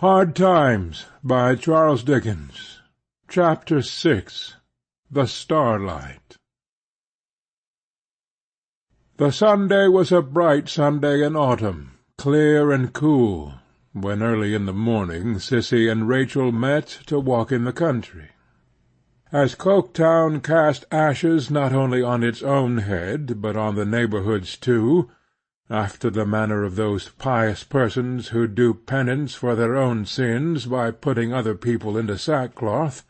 Hard Times, by Charles Dickens. Chapter 6. The Starlight. The Sunday was a bright Sunday in autumn, clear and cool, when early in the morning Sissy and Rachel met to walk in the country. As Coketown cast ashes not only on its own head, but on the neighbourhood's too, after the manner of those pious persons who do penance for their own sins by putting other people into sackcloth,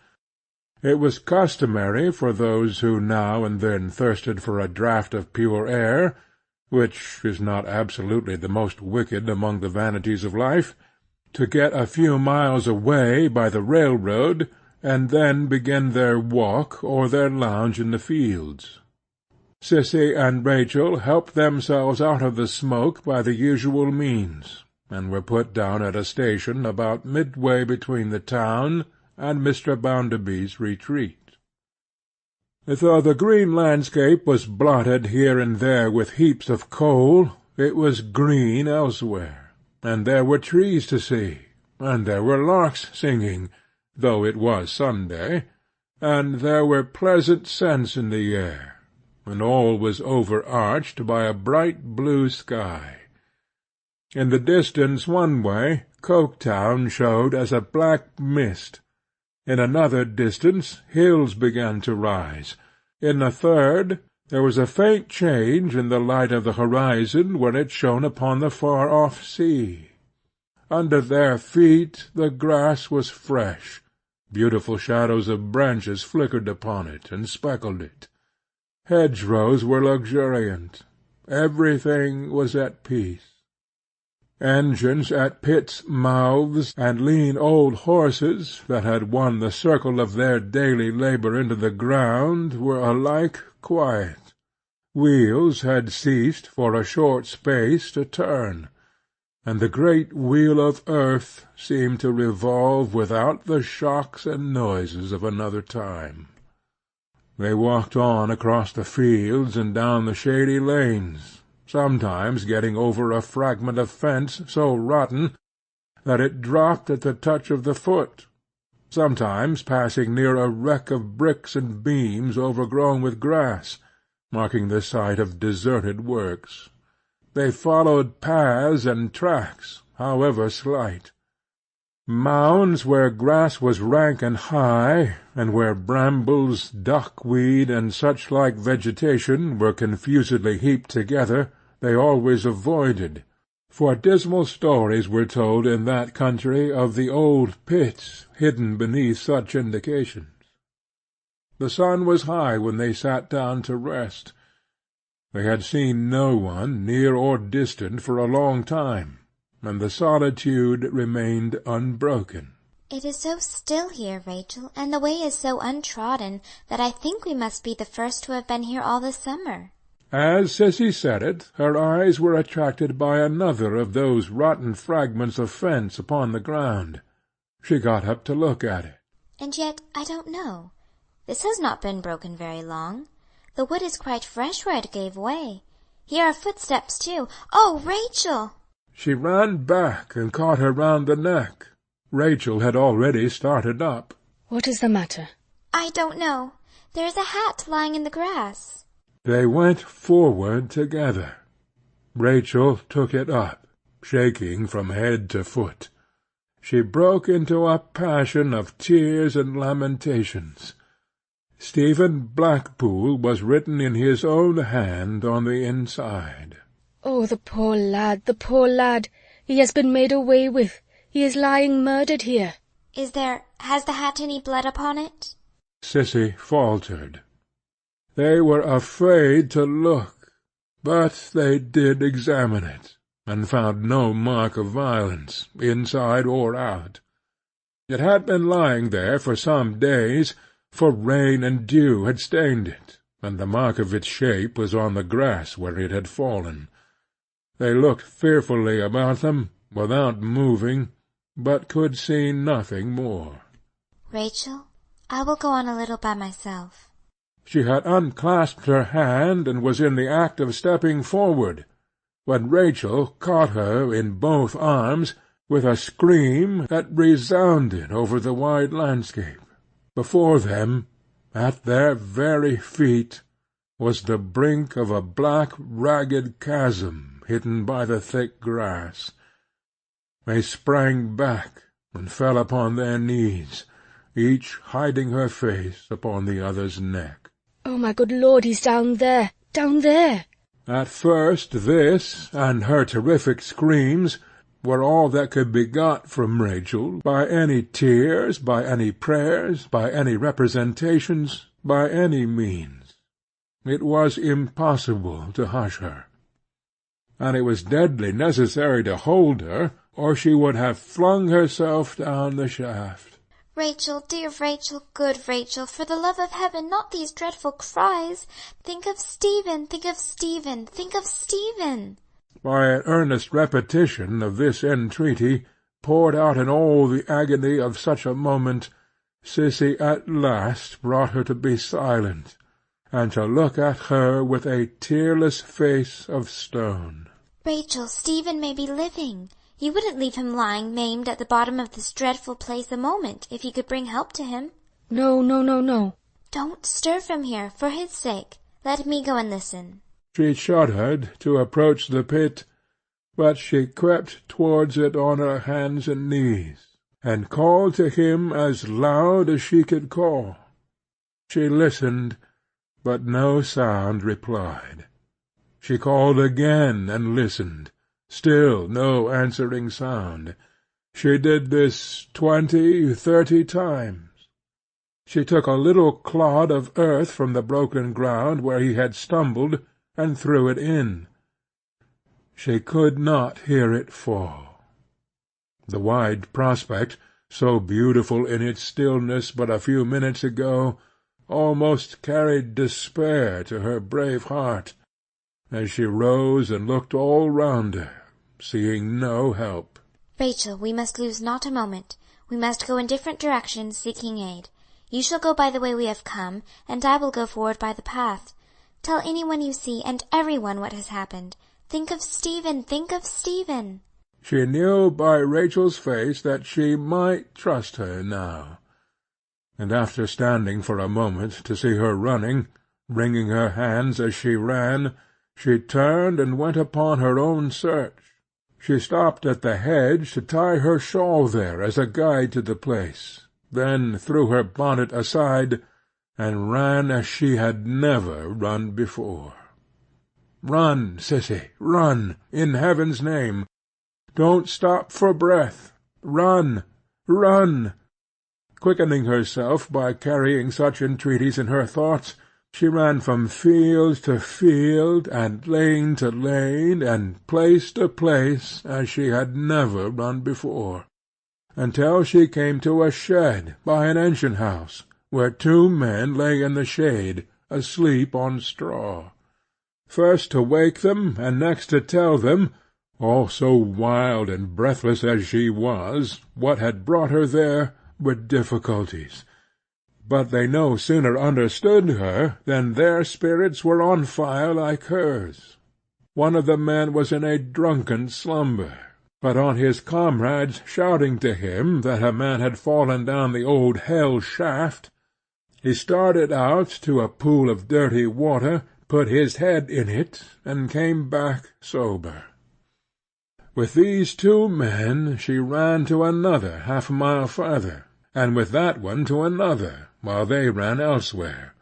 it was customary for those who now and then thirsted for a draught of pure air, which is not absolutely the most wicked among the vanities of life, to get a few miles away by the railroad, and then begin their walk or their lounge in the fields. Sissy and Rachel helped themselves out of the smoke by the usual means, and were put down at a station about midway between the town and Mr. Bounderby's retreat. Though the green landscape was blotted here and there with heaps of coal, it was green elsewhere, and there were trees to see, and there were larks singing, though it was Sunday, and there were pleasant scents in the air, and all was overarched by a bright blue sky. In the distance one way, Coketown showed as a black mist. In another distance hills began to rise. In a third there was a faint change in the light of the horizon when it shone upon the far-off sea. Under their feet the grass was fresh. Beautiful shadows of branches flickered upon it and speckled it. Hedgerows were luxuriant. Everything was at peace. Engines at pits' mouths, and lean old horses, that had won the circle of their daily labour into the ground, were alike quiet. Wheels had ceased for a short space to turn, and the great wheel of earth seemed to revolve without the shocks and noises of another time. They walked on across the fields and down the shady lanes, sometimes getting over a fragment of fence so rotten that it dropped at the touch of the foot, sometimes passing near a wreck of bricks and beams overgrown with grass, marking the site of deserted works. They followed paths and tracks, however slight. Mounds where grass was rank and high, and where brambles, duckweed, and such-like vegetation were confusedly heaped together, they always avoided, for dismal stories were told in that country of the old pits hidden beneath such indications. The sun was high when they sat down to rest. They had seen no one, near or distant, for a long time, and the solitude remained unbroken. "It is so still here, Rachel, and the way is so untrodden, that I think we must be the first who have been here all the summer." As Sissy said it, her eyes were attracted by another of those rotten fragments of fence upon the ground. She got up to look at it. "And yet I don't know. This has not been broken very long. The wood is quite fresh where it gave way. Here are footsteps too. Oh, Rachel!" She ran back and caught her round the neck. Rachel had already started up. "What is the matter?" "I don't know. There is a hat lying in the grass." They went forward together. Rachel took it up, shaking from head to foot. She broke into a passion of tears and lamentations. Stephen Blackpool was written in his own hand on the inside. "Oh, the poor lad, the poor lad! He has been made away with. He is lying murdered here." Has the hat any blood upon it?" Sissy faltered. They were afraid to look, but they did examine it, and found no mark of violence, inside or out. It had been lying there for some days, for rain and dew had stained it, and the mark of its shape was on the grass where it had fallen. They looked fearfully about them, without moving, but could see nothing more. "Rachel, I will go on a little by myself." She had unclasped her hand, and was in the act of stepping forward, when Rachel caught her in both arms, with a scream that resounded over the wide landscape. Before them, at their very feet, was the brink of a black ragged chasm hidden by the thick grass. They sprang back and fell upon their knees, each hiding her face upon the other's neck. "Oh, my good Lord, he's down there, down there!" At first this, and her terrific screams, were all that could be got from Rachel, by any tears, by any prayers, by any representations, by any means. It was impossible to hush her, and it was deadly necessary to hold her, or she would have flung herself down the shaft. Rachel, dear Rachel, good Rachel, for the love of heaven, not these dreadful cries. Think of Stephen, think of Stephen, think of Stephen. By an earnest repetition of this entreaty, poured out in all the agony of such a moment, Sissy at last brought her to be silent, and to look at her with a tearless face of stone. Rachel, Stephen may be living. You wouldn't leave him lying maimed at the bottom of this dreadful place a moment, if you could bring help to him. No, no, no, no. Don't stir from here, for his sake. Let me go and listen. She shuddered to approach the pit, but she crept towards it on her hands and knees, and called to him as loud as she could call. She listened, but no sound replied. She called again and listened. Still no answering sound. She did this 20, 30 times. She took a little clod of earth from the broken ground where he had stumbled, and threw it in. She could not hear it fall. The wide prospect, so beautiful in its stillness but a few minutes ago, almost carried despair to her brave heart, as she rose and looked all round her, seeing no help. Rachel, we must lose not a moment. We must go in different directions, seeking aid. You shall go by the way we have come, and I will go forward by the path. Tell anyone you see, and everyone, what has happened. Think of Stephen, think of Stephen. She knew by Rachel's face that she might trust her now, and after standing for a moment to see her running, wringing her hands as she ran, she turned and went upon her own search. She stopped at the hedge to tie her shawl there as a guide to the place, then threw her bonnet aside, and ran as she had never run before. "Run, Sissy, run, in heaven's name! Don't stop for breath! Run, run!" Quickening herself by carrying such entreaties in her thoughts, she ran from field to field, and lane to lane, and place to place, as she had never run before, until she came to a shed by an engine house, where 2 men lay in the shade, asleep on straw. First to wake them, and next to tell them, all so wild and breathless as she was, what had brought her there, with difficulties. But they no sooner understood her than their spirits were on fire like hers. One of the men was in a drunken slumber, but on his comrades shouting to him that a man had fallen down the old hell shaft, he started out to a pool of dirty water, put his head in it, and came back sober. With these 2 men she ran to another half-mile farther, and with that one to another, while they ran elsewhere.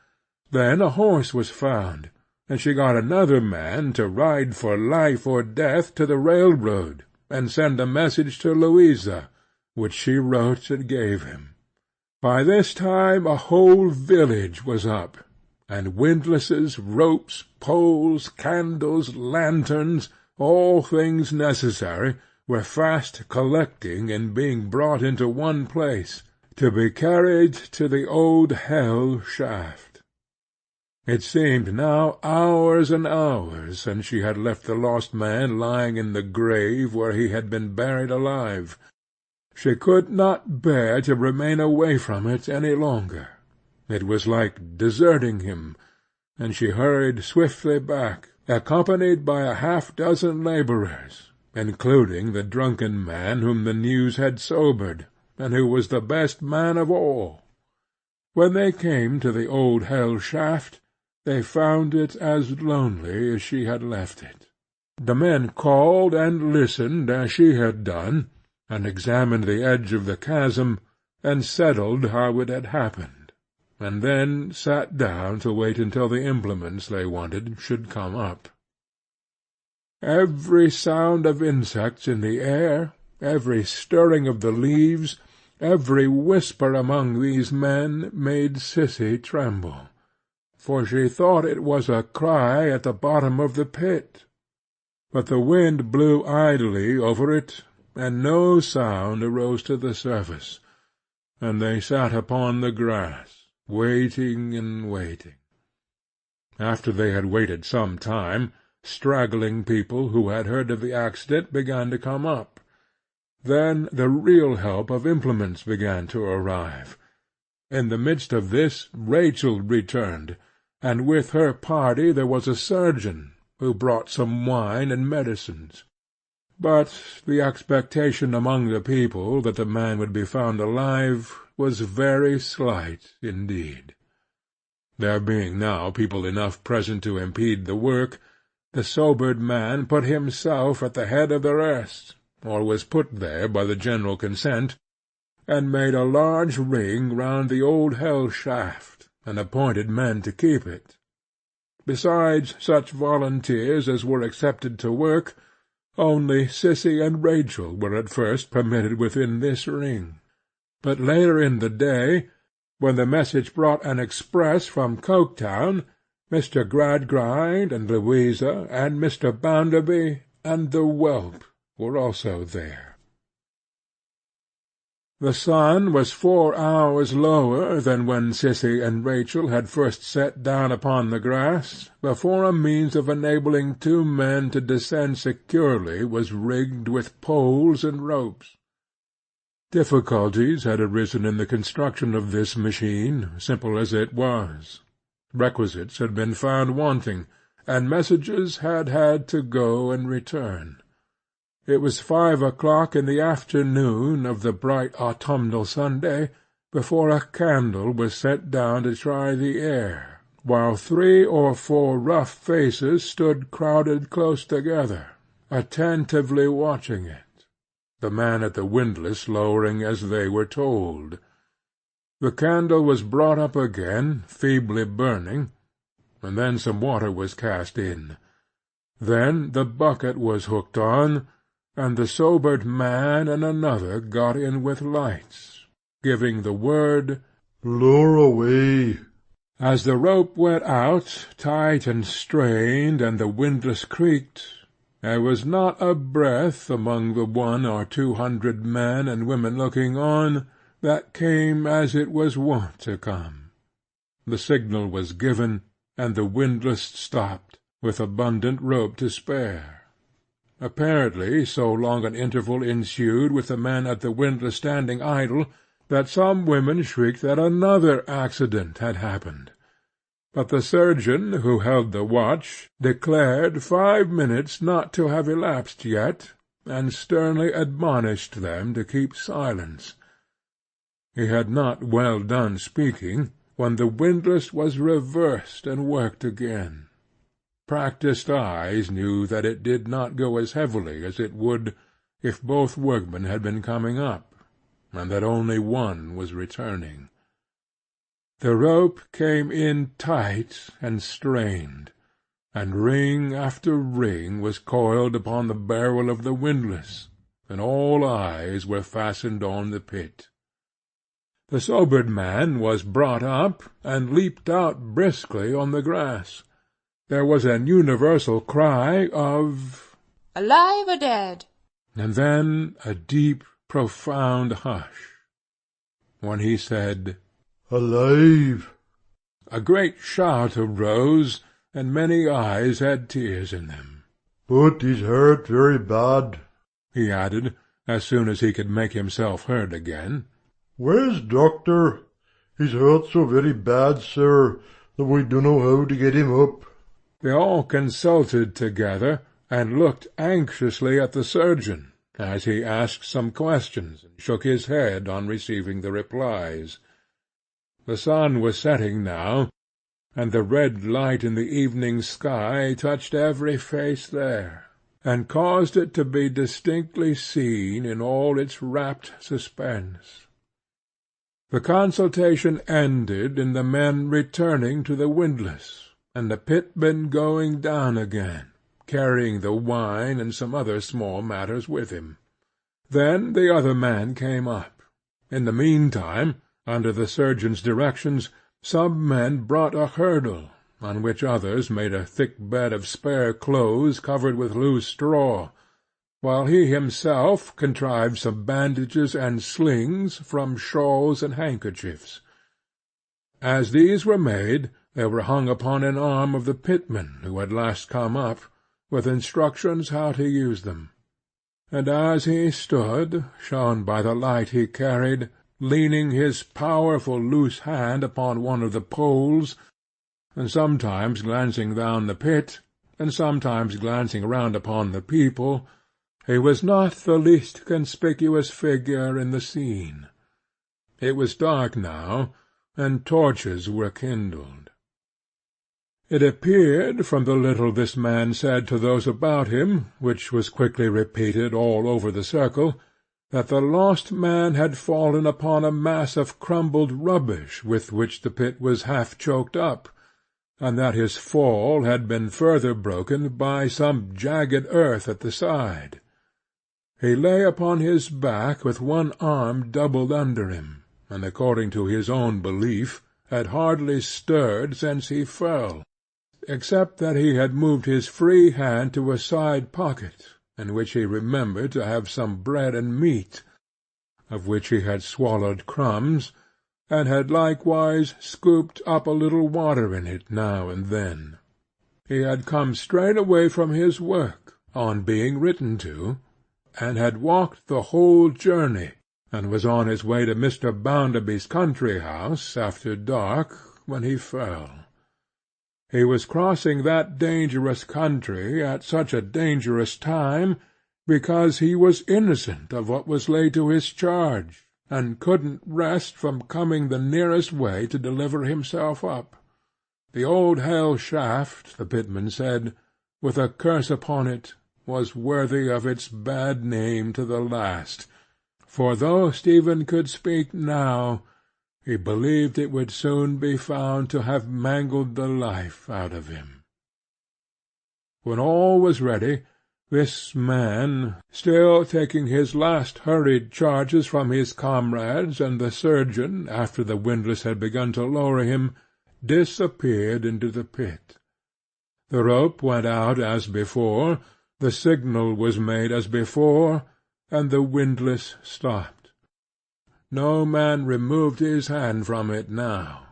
Then a horse was found, and she got another man to ride for life or death to the railroad, and send a message to Louisa, which she wrote and gave him. By this time a whole village was up, and windlasses, ropes, poles, candles, lanterns, all things necessary, were fast collecting and being brought into one place, to be carried to the old hell shaft. It seemed now hours and hours since she had left the lost man lying in the grave where he had been buried alive. She could not bear to remain away from it any longer. It was like deserting him, and she hurried swiftly back, accompanied by a half-dozen labourers, including the drunken man whom the news had sobered, and who was the best man of all. When they came to the old hell shaft, they found it as lonely as she had left it. The men called and listened as she had done, and examined the edge of the chasm, and settled how it had happened, and then sat down to wait until the implements they wanted should come up. Every sound of insects in the air, every stirring of the leaves, every whisper among these men made Sissy tremble, for she thought it was a cry at the bottom of the pit. But the wind blew idly over it, and no sound arose to the surface, and they sat upon the grass, waiting and waiting. After they had waited some time, straggling people who had heard of the accident began to come up. Then the real help of implements began to arrive. In the midst of this Rachel returned, and with her party there was a surgeon, who brought some wine and medicines. But the expectation among the people that the man would be found alive was very slight indeed. There being now people enough present to impede the work, the sobered man put himself at the head of the rest, or was put there by the general consent, and made a large ring round the old hell shaft, and appointed men to keep it. Besides such volunteers as were accepted to work, only Sissy and Rachel were at first permitted within this ring. But later in the day, when the message brought an express from Coketown, Mr. Gradgrind and Louisa and Mr. Bounderby and the whelp were also there. The sun was 4 hours lower than when Sissy and Rachel had first sat down upon the grass, before a means of enabling 2 men to descend securely was rigged with poles and ropes. Difficulties had arisen in the construction of this machine, simple as it was. Requisites had been found wanting, and messages had had to go and return. It was 5 o'clock in the afternoon of the bright autumnal Sunday before a candle was set down to try the air, while 3 or 4 rough faces stood crowded close together, attentively watching it, the man at the windlass lowering as they were told. The candle was brought up again, feebly burning, and then some water was cast in. Then the bucket was hooked on, and the sobered man and another got in with lights, giving the word, "Lower away." As the rope went out, tight and strained, and the windlass creaked, there was not a breath among the 100 or 200 men and women looking on that came as it was wont to come. The signal was given, and the windlass stopped, with abundant rope to spare. Apparently so long an interval ensued with the man at the windlass standing idle, that some women shrieked that another accident had happened. But the surgeon, who held the watch, declared 5 minutes not to have elapsed yet, and sternly admonished them to keep silence. He had not well done speaking, when the windlass was reversed and worked again. Practised eyes knew that it did not go as heavily as it would if both workmen had been coming up, and that only one was returning. The rope came in tight and strained, and ring after ring was coiled upon the barrel of the windlass, and all eyes were fastened on the pit. The sobered man was brought up, and leaped out briskly on the grass. There was an universal cry of "Alive or dead?" and then a deep, profound hush. When he said, "Alive," a great shout arose, and many eyes had tears in them. "But he's hurt very bad," he added, as soon as he could make himself heard again. "Where's doctor? He's hurt so very bad, sir, that we dunno how to get him up." They all consulted together, and looked anxiously at the surgeon, as he asked some questions, and shook his head on receiving the replies. The sun was setting now, and the red light in the evening sky touched every face there, and caused it to be distinctly seen in all its rapt suspense. The consultation ended in the men returning to the windlass, and the pitman going down again, carrying the wine and some other small matters with him. Then the other man came up. In the meantime, under the surgeon's directions, some men brought a hurdle, on which others made a thick bed of spare clothes covered with loose straw, while he himself contrived some bandages and slings from shawls and handkerchiefs. As these were made, they were hung upon an arm of the pitman who had last come up, with instructions how to use them. And as he stood, shown by the light he carried, leaning his powerful loose hand upon one of the poles, and sometimes glancing down the pit, and sometimes glancing round upon the people, he was not the least conspicuous figure in the scene. It was dark now, and torches were kindled. It appeared, from the little this man said to those about him, which was quickly repeated all over the circle, that the lost man had fallen upon a mass of crumbled rubbish with which the pit was half choked up, and that his fall had been further broken by some jagged earth at the side. He lay upon his back with one arm doubled under him, and, according to his own belief, had hardly stirred since he fell, except that he had moved his free hand to a side pocket, in which he remembered to have some bread and meat, of which he had swallowed crumbs, and had likewise scooped up a little water in it now and then. He had come straight away from his work, on being written to, and had walked the whole journey, and was on his way to Mr. Bounderby's country house after dark, when he fell. He was crossing that dangerous country at such a dangerous time, because he was innocent of what was laid to his charge, and couldn't rest from coming the nearest way to deliver himself up. The old hell shaft, the pitman said, with a curse upon it, was worthy of its bad name to the last, for though Stephen could speak now, he believed it would soon be found to have mangled the life out of him. When all was ready, this man, still taking his last hurried charges from his comrades and the surgeon after the windlass had begun to lower him, disappeared into the pit. The rope went out as before, the signal was made as before, and the windlass stopped. No man removed his hand from it now.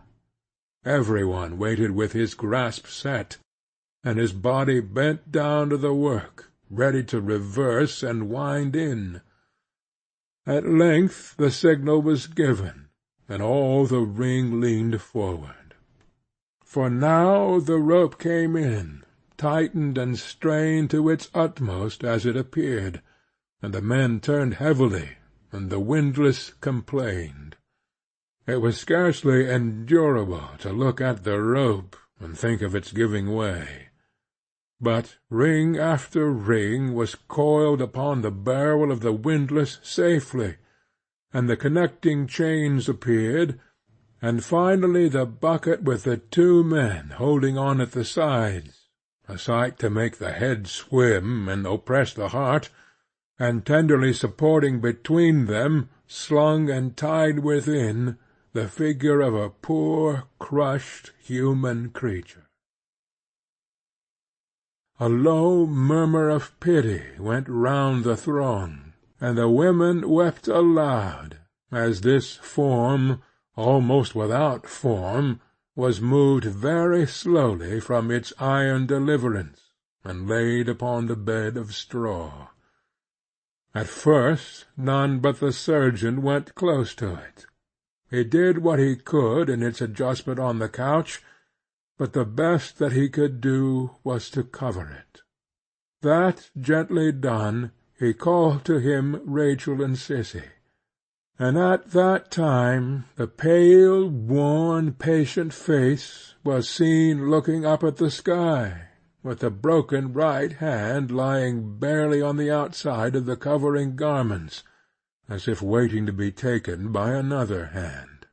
Every one waited with his grasp set, and his body bent down to the work, ready to reverse and wind in. At length the signal was given, and all the ring leaned forward. For now the rope came in, tightened and strained to its utmost as it appeared, and the men turned heavily, and the windlass complained. It was scarcely endurable to look at the rope and think of its giving way. But ring after ring was coiled upon the barrel of the windlass safely, and the connecting chains appeared, and finally the bucket with the two men holding on at the sides, a sight to make the head swim and oppress the heart, and tenderly supporting between them, slung and tied within, the figure of a poor crushed human creature. A low murmur of pity went round the throng, and the women wept aloud, as this form, almost without form, was moved very slowly from its iron deliverance, and laid upon the bed of straw. At first none but the surgeon went close to it. He did what he could in its adjustment on the couch, but the best that he could do was to cover it. That gently done, he called to him Rachel and Sissy, and at that time the pale, worn, patient face was seen looking up at the sky, with the broken right hand lying barely on the outside of the covering garments, as if waiting to be taken by another hand.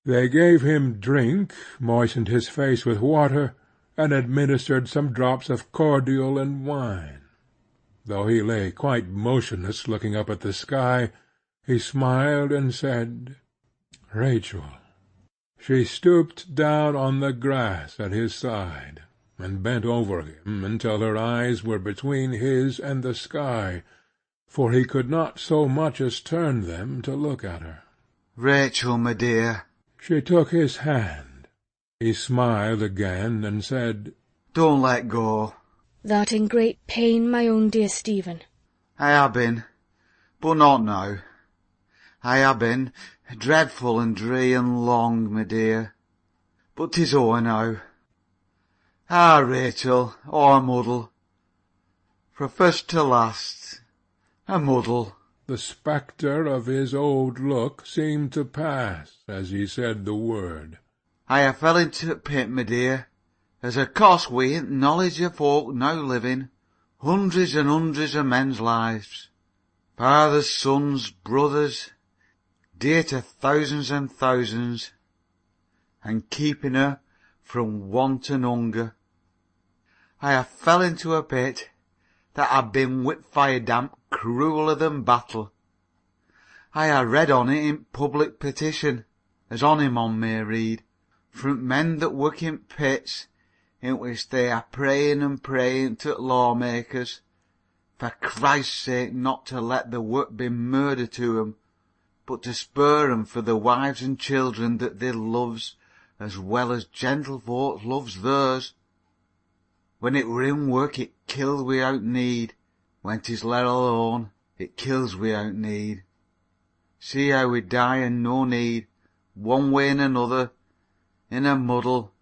They gave him drink, moistened his face with water, and administered some drops of cordial and wine. Though he lay quite motionless looking up at the sky, he smiled and said, "Rachel." She stooped down on the grass at his side, and bent over him until her eyes were between his and the sky, for he could not so much as turn them to look at her. "Rachel, my dear." She took his hand. He smiled again, and said, "Don't let go." "That in great pain, my own dear Stephen?" "I ha' been, but not now. I ha' been dreadful and dree and long, my dear, but 'tis o'er now. Ah, Rachel, a muddle, fra first to last, a muddle." The spectre of his old look seemed to pass as he said the word. "I ha' fell into the pit, my dear, as a cost we ain't knowledge of folk now living, hundreds and hundreds of men's lives, fathers, sons, brothers, dear to thousands and thousands, and keeping her from want and hunger. I ha' fell into a pit that ha' been with fire damp crueller than battle. I ha' read on it in public petition, as ony mon may read, from men that work in pits, in which they are praying and praying to lawmakers, for Christ's sake not to let the work be murder to 'em, but to spare 'em for the wives and children that they loves, as well as gentlefolks loves theirs. When it were in work it kills without need. When 'tis let alone, it kills without need. See how we die and no need, one way and another, in a muddle,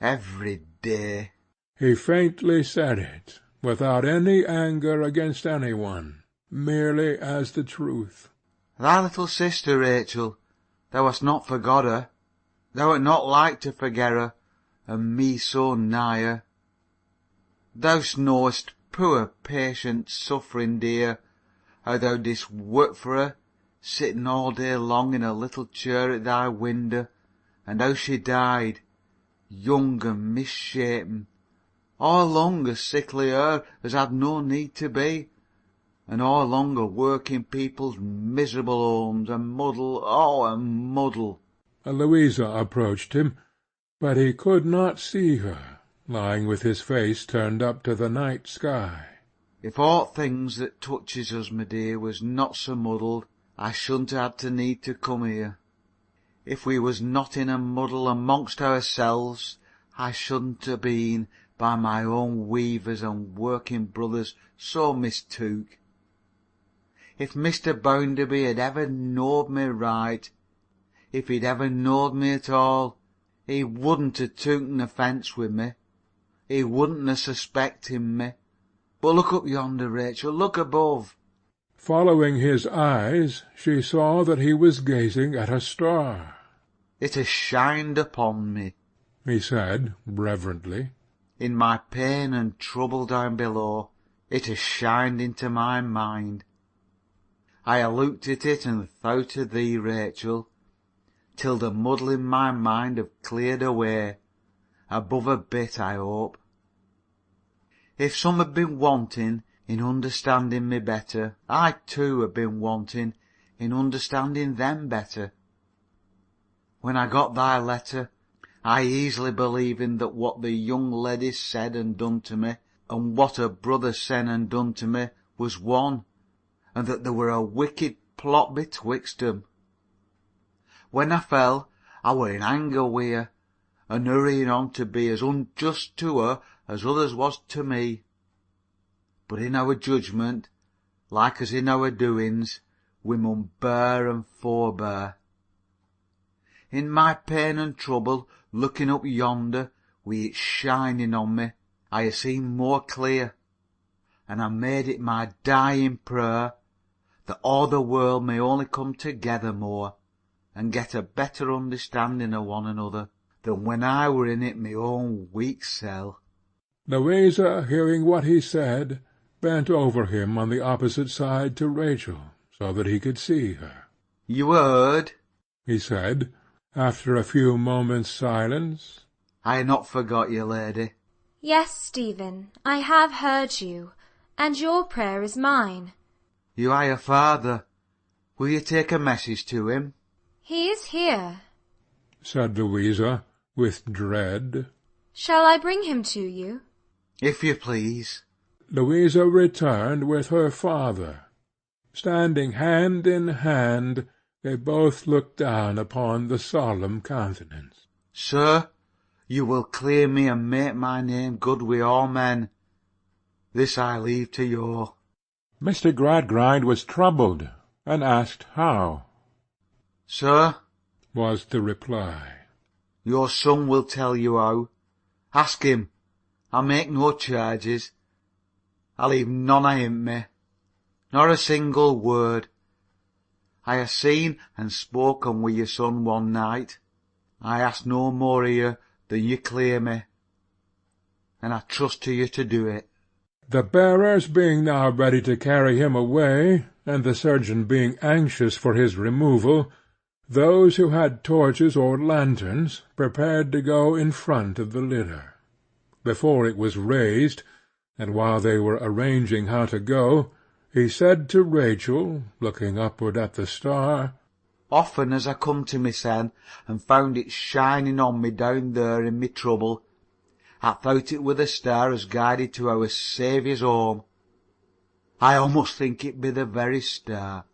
every day." He faintly said it, without any anger against any one, merely as the truth. "Thy little sister, Rachel, thou hast not forgot her. Thou art not like to forget her, and me so nigh her. Thou knowest, poor, patient, suffering dear, how thou didst work for her, sitting all day long in a little chair at thy window, and how she died, young and misshapen, all along a sickly her as had no need to be, and all along of working people's miserable homes, and muddle, and muddle." Louisa approached him, but he could not see her, lying with his face turned up to the night sky. "If aught things that touches us, my dear, was not so muddled, I shouldn't ha' had to need to come here. If we was not in a muddle amongst ourselves, I shouldn't ha' been by my own weavers and working brothers so mistook. If Mr. Bounderby had ever knowed me right, if he'd ever knowed me at all, he wouldn't ha' taken offence with me. He wouldn't ha' suspected me. But look up yonder, Rachel, look above." Following his eyes, she saw that he was gazing at a star. "It has shined upon me," he said reverently. "In my pain and trouble down below, it has shined into my mind. I ha' looked at it and thought of thee, Rachel, till the muddle in my mind have cleared away, above a bit, I hope. If some had been wanting in understanding me better, I too have been wanting in understanding them better. When I got thy letter, I easily believing that what the young lady said and done to me, and what her brother said and done to me, was one, and that there were a wicked plot betwixt 'em. When I fell, I were in anger wi' her, and hurrying on to be as unjust to her as others was to me. But in our judgment, like as in our doings, we mun bear and forbear. In my pain and trouble, looking up yonder, wi' it shining on me, I ha' seen more clear. and I made it my dying prayer that all the world may only come together more and get a better understanding of one another than when I were in it my own weak cell." Louisa, hearing what he said, bent over him on the opposite side to Rachel, so that he could see her. "You heard?" he said, after a few moments' silence. "I have not forgot you, lady." "Yes, Stephen, I have heard you, and your prayer is mine." "You are your father. Will you take a message to him?" "He is here," said Louisa, with dread. "Shall I bring him to you?" "If you please." Louisa returned with her father. Standing hand in hand, they both looked down upon the solemn countenance. "Sir, you will clear me and make my name good with all men. This I leave to you." Mr. Gradgrind was troubled, and asked how. "Sir," was the reply, "your son will tell you how. Ask him. I make no charges. I leave none ahint me, nor a single word. I have seen and spoken with your son one night. I ask no more of you than you clear me, and I trust to you to do it." The bearers being now ready to carry him away, and the surgeon being anxious for his removal, those who had torches or lanterns prepared to go in front of the litter. Before it was raised, and while they were arranging how to go, he said to Rachel, looking upward at the star, "Often as I come to mysen and found it shining on me down there in me trouble, I thought it were the star as guided to our Saviour's home. I almost think it be the very star."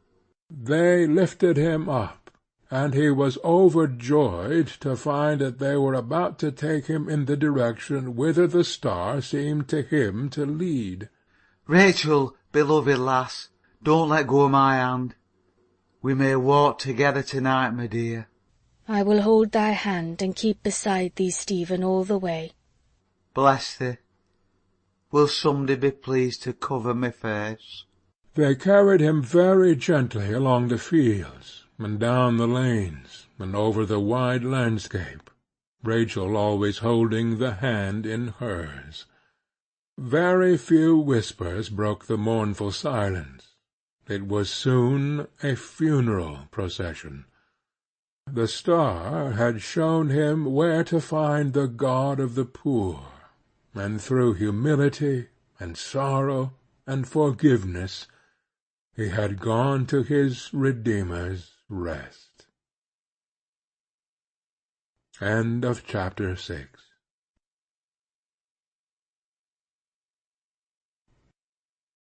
They lifted him up, and he was overjoyed to find that they were about to take him in the direction whither the star seemed to him to lead. "Rachel, beloved lass, don't let go of my hand. We may walk together to-night, my dear." I will hold thy hand and keep beside thee, Stephen, all the way. "Bless thee. Will somebody be pleased to cover my face?" They carried him very gently along the fields, and down the lanes, and over the wide landscape, Rachel always holding the hand in hers. Very few whispers broke the mournful silence. It was soon a funeral procession. The star had shown him where to find the God of the poor, and through humility and sorrow and forgiveness he had gone to his Redeemer's rest. End of chapter 6.